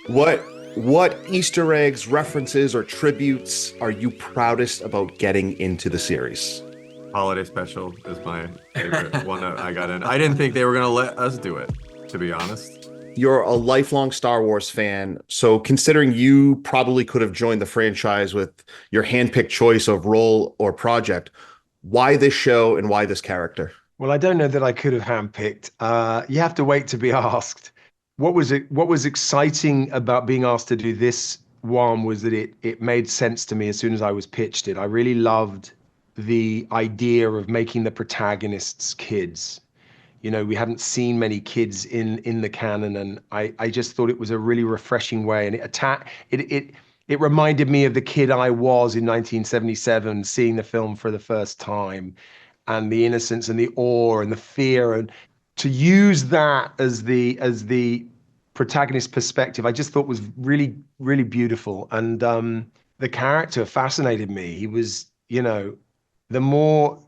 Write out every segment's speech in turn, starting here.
What what Easter eggs, references, or tributes are you proudest about getting into the series? Holiday Special is my favorite one that I got in. I didn't think they were gonna let us do it, to be honest. You're a lifelong Star Wars fan, so considering you probably could have joined the franchise with your handpicked choice of role or project, why this show and why this character? Well, I don't know that I could have handpicked. You have to wait to be asked. What was exciting about being asked to do this one was that it made sense to me as soon as I was pitched it. I really loved the idea of making the protagonists kids. You know, we haven't seen many kids in the canon, and I just thought it was a really refreshing way. And it reminded me of the kid I was in 1977, seeing the film for the first time, and the innocence and the awe and the fear, and to use that as the protagonist perspective, I just thought was really beautiful. And the character fascinated me. He was, the more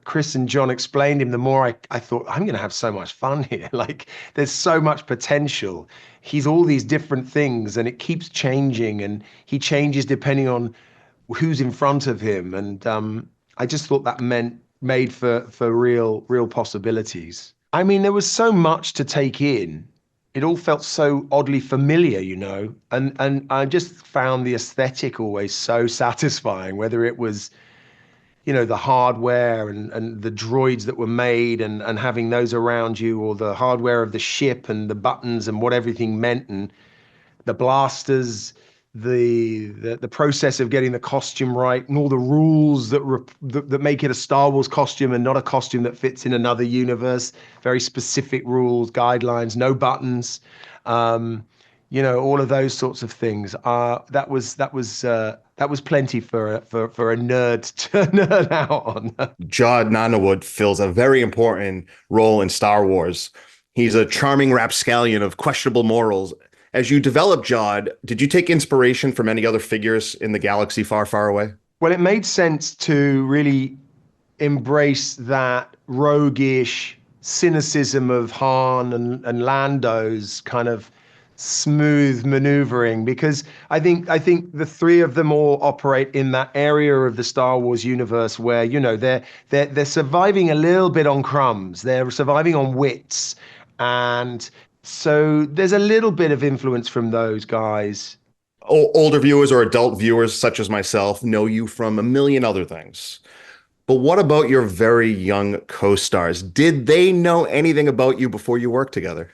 Chris and John explained him, the more I thought, I'm going to have so much fun here. Like, there's so much potential. He's all these different things, and it keeps changing, and he changes depending on who's in front of him. And I just thought that made for real possibilities. I mean, there was so much to take in. It all felt so oddly familiar, and I just found the aesthetic always so satisfying, whether it was, the hardware and the droids that were made, and having those around you, or the hardware of the ship and the buttons and what everything meant, and the blasters, the process of getting the costume right, and all the rules that make it a Star Wars costume and not a costume that fits in another universe. Very specific rules, guidelines, no buttons, all of those sorts of things. That was plenty for a nerd to nerd out on. Jod Na Nawood fills a very important role in Star Wars. He's a charming rapscallion of questionable morals. As you develop Jod, did you take inspiration from any other figures in the galaxy far, far away? Well, it made sense to really embrace that roguish cynicism of Han and Lando's kind of smooth maneuvering, because I think the three of them all operate in that area of the Star Wars universe where, they're surviving a little bit on crumbs. They're surviving on wits, and so there's a little bit of influence from those guys. Older viewers or adult viewers, such as myself, know you from a million other things. But what about your very young co-stars? Did they know anything about you before you worked together?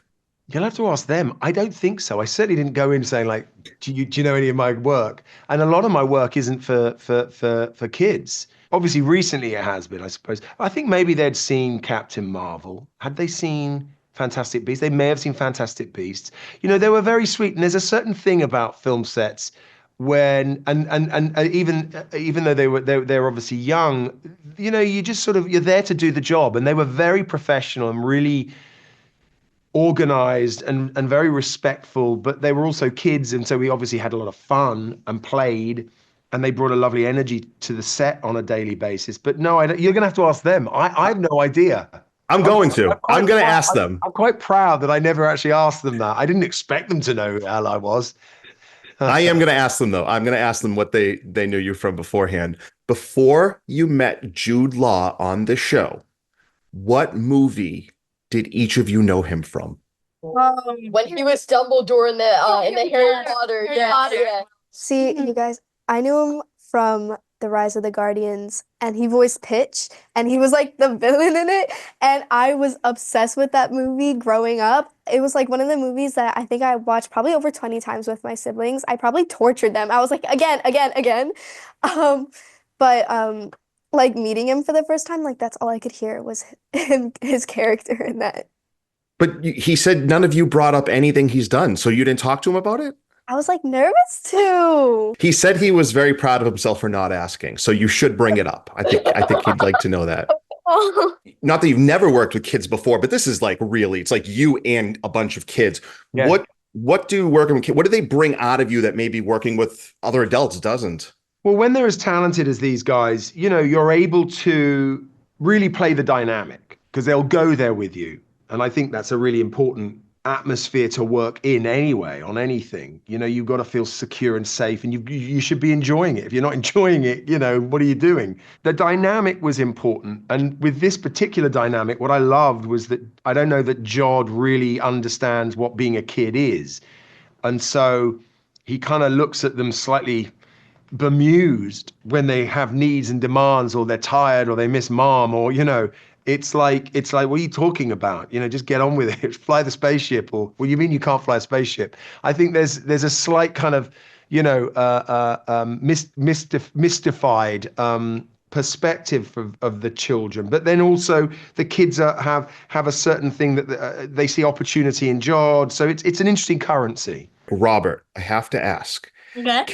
You'll have to ask them. I don't think so. I certainly didn't go in saying, like, do you know any of my work? And a lot of my work isn't for kids. Obviously, recently it has been, I suppose. I think maybe they'd seen Captain Marvel. Had they seen Fantastic Beasts? They may have seen Fantastic Beasts. They were very sweet. And there's a certain thing about film sets when, and even though they're obviously young, you just sort of, you're there to do the job. And they were very professional and really organized and very respectful, but they were also kids. And so we obviously had a lot of fun and played, and they brought a lovely energy to the set on a daily basis. But no, you're going to have to ask them. I have no idea. I'm going to ask them. I'm quite proud that I never actually asked them that. I didn't expect them to know who the hell I was. I am going to ask them, though. I'm going to ask them what they knew you from beforehand. Before you met Jude Law on the show, what movie did each of you know him from? When he was Dumbledore in the Harry Potter. Yeah. See, you guys, I knew him from The Rise of the Guardians, and he voiced Pitch, and he was like the villain in it, and I was obsessed with that movie growing up. It was like one of the movies that I think I watched probably over 20 times with my siblings. I probably tortured them. I was like, again. But like meeting him for the first time, like that's all I could hear was his character in that. But he said none of you brought up anything he's done, so you didn't talk to him about it? I was like nervous too. He said he was very proud of himself for not asking, so you should bring it up. I think he'd like to know that. Not that you've never worked with kids before, but this is like really, it's like you and a bunch of kids. Yeah. What do working with kids, what do they bring out of you that maybe working with other adults doesn't? Well, when they're as talented as these guys, you're able to really play the dynamic because they'll go there with you. And I think that's a really important atmosphere to work in anyway on anything. You know, you've got to feel secure and safe, and you should be enjoying it. If you're not enjoying it, you know, what are you doing? The dynamic was important, and with this particular dynamic, what I loved was that I don't know that Jod really understands what being a kid is, and so he kind of looks at them slightly bemused when they have needs and demands, or they're tired, or they miss mom, or you know, it's like, what are you talking about? You know, just get on with it. Fly the spaceship. Or, well, you mean you can't fly a spaceship? I think there's a slight kind of, you know, mystified perspective of the children, but then also the kids have a certain thing that they see opportunity in Jod. So it's an interesting currency. Robert, I have to ask. Okay.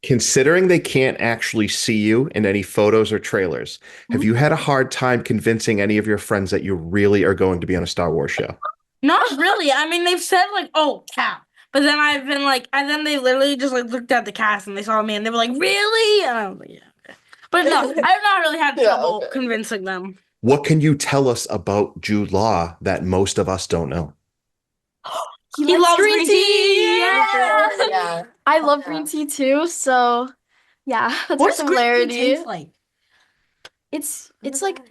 Considering they can't actually see you in any photos or trailers, have you had a hard time convincing any of your friends that you really are going to be on a Star Wars show? Not really. I mean, they've said like, "Oh, Cap," but then I've been like, and then they literally just like looked at the cast and they saw me and they were like, "Really?" And I was like, "Yeah." Okay. But no, I've not really had trouble convincing them. What can you tell us about Jude Law that most of us don't know? He loves green tea. Yeah. I love green tea too, so yeah, that's What's a green tea similarity. taste like? It's like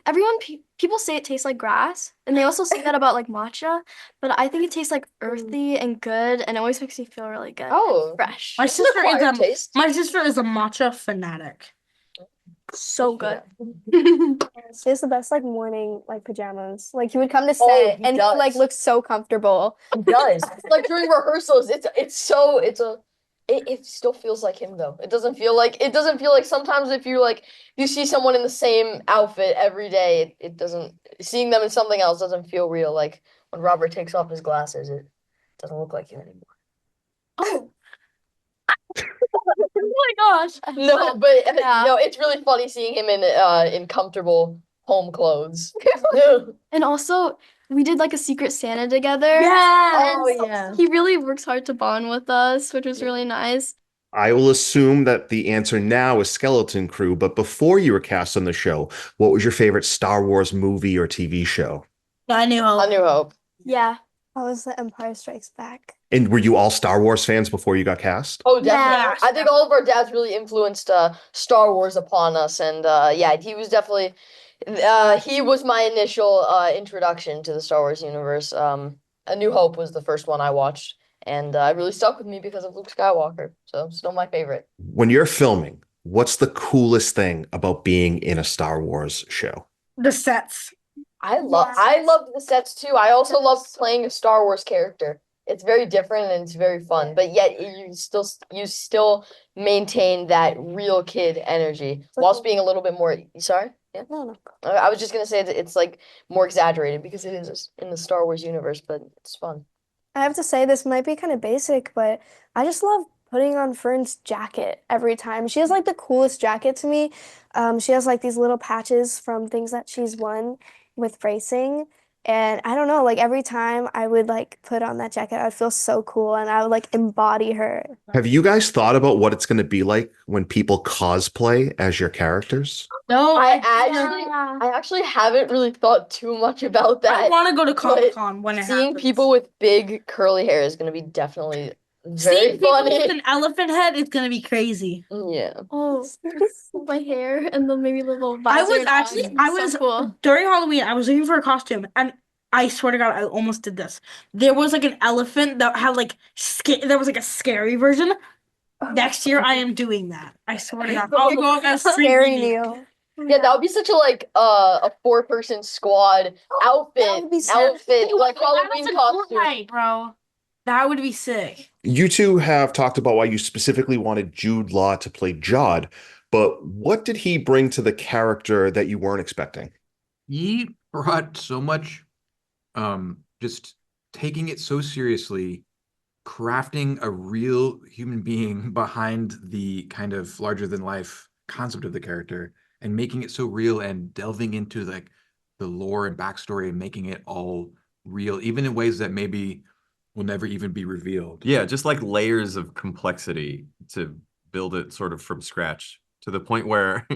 people say it tastes like grass, and they also say that about like matcha, but I think it tastes like earthy and good, and it always makes me feel really good. Oh. And fresh. My sister is acquired taste. my sister is a matcha fanatic. So good. She has the best like morning like pajamas. Like he would come to set Oh, he and he does. like looks so comfortable. It does. Like during rehearsals, it still feels like him though. It doesn't feel like sometimes if you see someone in the same outfit every day, it doesn't, seeing them in something else doesn't feel real. Like when Robert takes off his glasses, it doesn't look like him anymore. Oh. Oh my gosh. No, but Yeah. no, it's really funny seeing him in comfortable home clothes. And also, we did like a Secret Santa together. Oh And yeah. he really works hard to bond with us, which was really nice. I will assume that the answer now is Skeleton Crew, but before you were cast on the show, what was your favorite Star Wars movie or TV show? I knew. A New Hope. Yeah. That was The Empire Strikes Back. And were you all Star Wars fans before you got cast? Oh, definitely. Yeah. I think all of our dads really influenced Star Wars upon us, and yeah, he was definitely he was my initial introduction to the Star Wars universe. A New Hope was the first one I watched, and it really stuck with me because of Luke Skywalker. So still my favorite. When you're filming, what's the coolest thing about being in a Star Wars show? The sets. I love the sets too. I also love playing a Star Wars character. It's very different and it's very fun, but yet you still maintain that real kid energy whilst being a little bit more. Sorry? Yeah. No. I was just gonna say that it's like more exaggerated because it is in the Star Wars universe, but it's fun. I have to say this might be kind of basic, but I just love putting on Fern's jacket every time. She has like the coolest jacket to me. She has like these little patches from things that she's won with racing. And I don't know, like every time I would like put on that jacket, I would feel so cool and I would like embody her. Have you guys thought about what it's going to be like when people cosplay as your characters? No, I Yeah. actually haven't really thought too much about I that. want to go to Comic-Con when it Seeing happens. people with big curly hair is gonna be definitely very Seeing people funny. with an elephant head is gonna be crazy. Yeah. Oh, my hair and then maybe the little I visor. was and actually, all. I So was cool. during Halloween. I was looking for a costume, and I swear to God, I almost did this. There was like an elephant that had like there was like a scary version. Next year, I am doing that. I swear to God, I'll go up as Scary Creepy. Neel. Yeah, that would be such a 4-person squad outfit. would be sick. Like That's Halloween a costume. Fortnite, bro. That would be sick. You two have talked about why you specifically wanted Jude Law to play Jod, but what did he bring to the character that you weren't expecting? He brought so much, just taking it so seriously, crafting a real human being behind the kind of larger than life concept of the character and making it so real and delving into like the lore and backstory and making it all real, even in ways that maybe will never even be revealed. Yeah, just like layers of complexity to build it sort of from scratch to the point where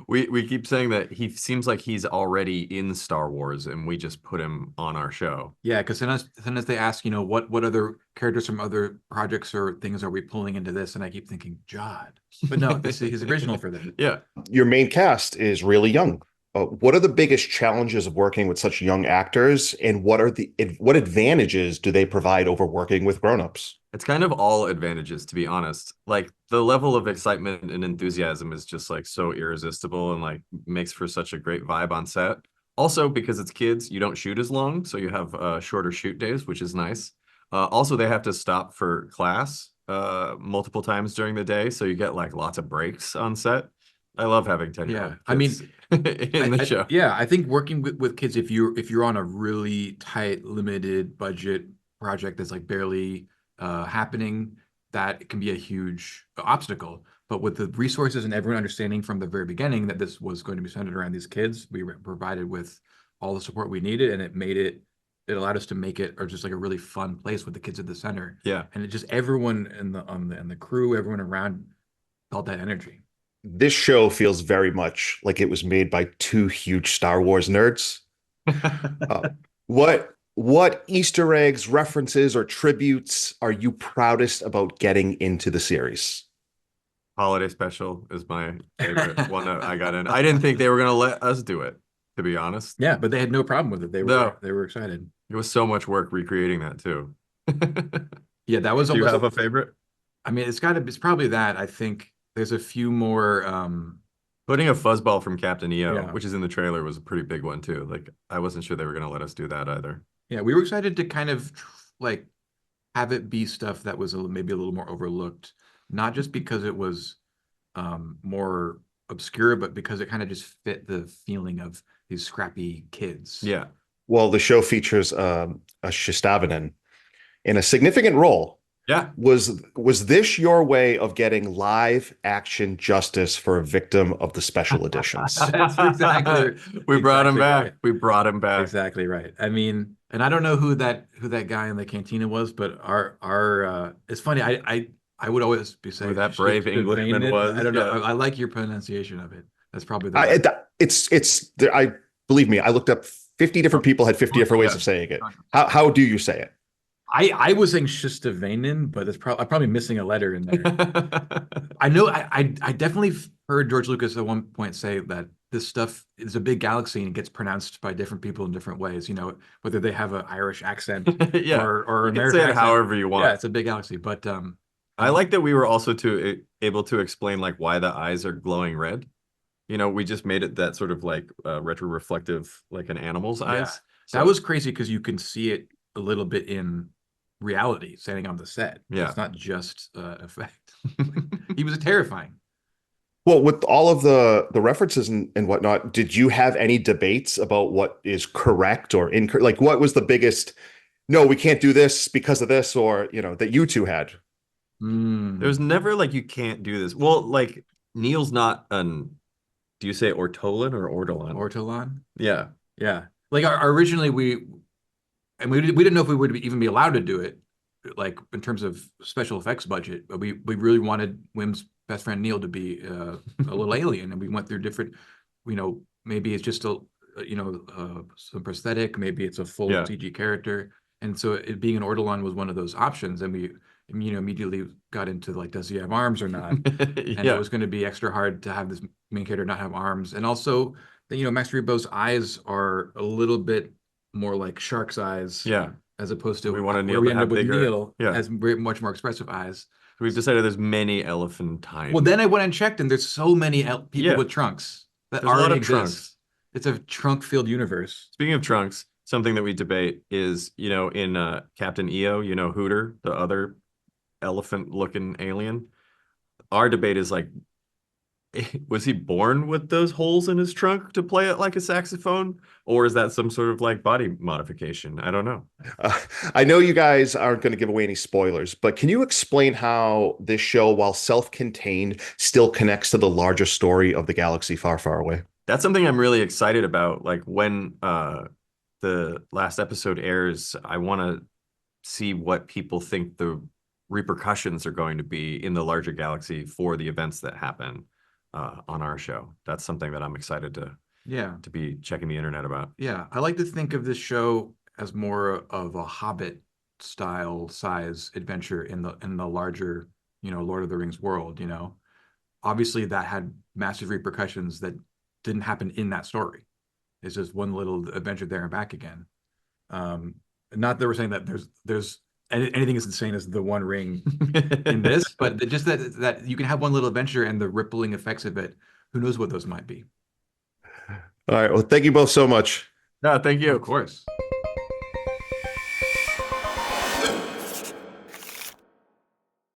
we keep saying that he seems like he's already in Star Wars and we just put him on our show. Yeah, because sometimes they ask, what other characters from other projects or things are we pulling into this? And I keep thinking, Jod. But no, this is his original for this. Yeah. Your main cast is really young. What are the biggest challenges of working with such young actors, and what advantages do they provide over working with grown-ups? It's kind of all advantages, to be honest. Like the level of excitement and enthusiasm is just like so irresistible and like makes for such a great vibe on set. Also, because it's kids, you don't shoot as long, so you have shorter shoot days, which is nice. Also, they have to stop for class multiple times during the day, so you get like lots of breaks on set. I love having 10-year-old kids in the show. Yeah, I think working with kids, if you're on a really tight, limited budget project that's like barely happening, that can be a huge obstacle. But with the resources and everyone understanding from the very beginning that this was going to be centered around these kids, we were provided with all the support we needed, and it allowed us to make it or just like a really fun place with the kids at the center. Yeah, and it just everyone in the crew, everyone around felt that energy. This show feels very much like it was made by two huge Star Wars nerds. What Easter eggs, references, or tributes are you proudest about getting into the series? Holiday Special is my favorite one that I got in. I didn't think they were going to let us do it, to be honest. Yeah, but they had no problem with it. They were excited. It was so much work recreating that too. Yeah, that was. Do you have a favorite? I mean, it's probably that. I think there's a few more. Putting a fuzzball from Captain EO, which is in the trailer, was a pretty big one too. Like, I wasn't sure they were going to let us do that either. Yeah, we were excited to kind of like have it be stuff that was maybe a little more overlooked, not just because it was more obscure, but because it kind of just fit the feeling of these scrappy kids. Yeah. Well, the show features a Shistavinen in a significant role. Yeah. Was this your way of getting live action justice for a victim of the special editions? That's exactly. We brought him back. Right. We brought him back. Exactly right. I mean, and I don't know who that guy in the cantina was, but our it's funny. I would always be saying who that brave Englishman was. I don't know. I like your pronunciation of it. That's probably I believe me. I looked up 50 different people had 50 different ways of saying it. How do you say it? I was saying Shistavinen, but I'm probably missing a letter in there. I know I definitely heard George Lucas at one point say that this stuff is a big galaxy and it gets pronounced by different people in different ways, whether they have an Irish accent or you American can say it accent. however you want. Yeah, it's a big galaxy. But I like that we were also able to explain like why the eyes are glowing red. We just made it that sort of like retro-reflective, like an animal's eyes. So that was crazy because you can see it a little bit in reality standing on the set. Yeah, it's not just effect. He was terrifying. Well, with all of the references and whatnot, did you have any debates about what is correct or incorrect? Like, what was the biggest? No, we can't do this because of this, or that you two had. There's never like you can't do this. Well, like Neel's not an. Do you say ortolan or ortolan? Ortolan. Yeah. Like originally we didn't know if we would even be allowed to do it, like in terms of special effects budget. But we really wanted Wim's best friend Neel to be a little alien, and we went through different, maybe it's just some prosthetic, maybe it's a full CG character, and so it being an ortolan was one of those options, and we immediately got into like, does he have arms or not? And it was going to be extra hard to have this main character not have arms, and also Max Rebo's eyes are a little bit more like shark's eyes, as opposed to we want Neel to have bigger. Neel has much more expressive eyes. So we've decided there's many elephantine. Well, then I went and checked, and there's so many people with trunks that there's already exist. It's a trunk-filled universe. Speaking of trunks, something that we debate is, in Captain EO, Hooter, the other elephant-looking alien. Our debate is like, was he born with those holes in his trunk to play it like a saxophone, or is that some sort of like body modification? I don't know. I know you guys aren't going to give away any spoilers, but can you explain how this show, while self-contained, still connects to the larger story of the galaxy far, far away? That's something I'm really excited about. Like when the last episode airs, I want to see what people think the repercussions are going to be in the larger galaxy for the events that happen. on our show. That's something that I'm excited to be checking the internet about. Yeah, I like to think of this show as more of a Hobbit style size adventure in the larger, Lord of the Rings world, Obviously that had massive repercussions that didn't happen in that story. It's just one little adventure there and back again. Not that we're saying that there's anything as insane as the One Ring in this, but just that you can have one little adventure and the rippling effects of it. Who knows what those might be? All right. Well, thank you both so much. No, thank you. Of course.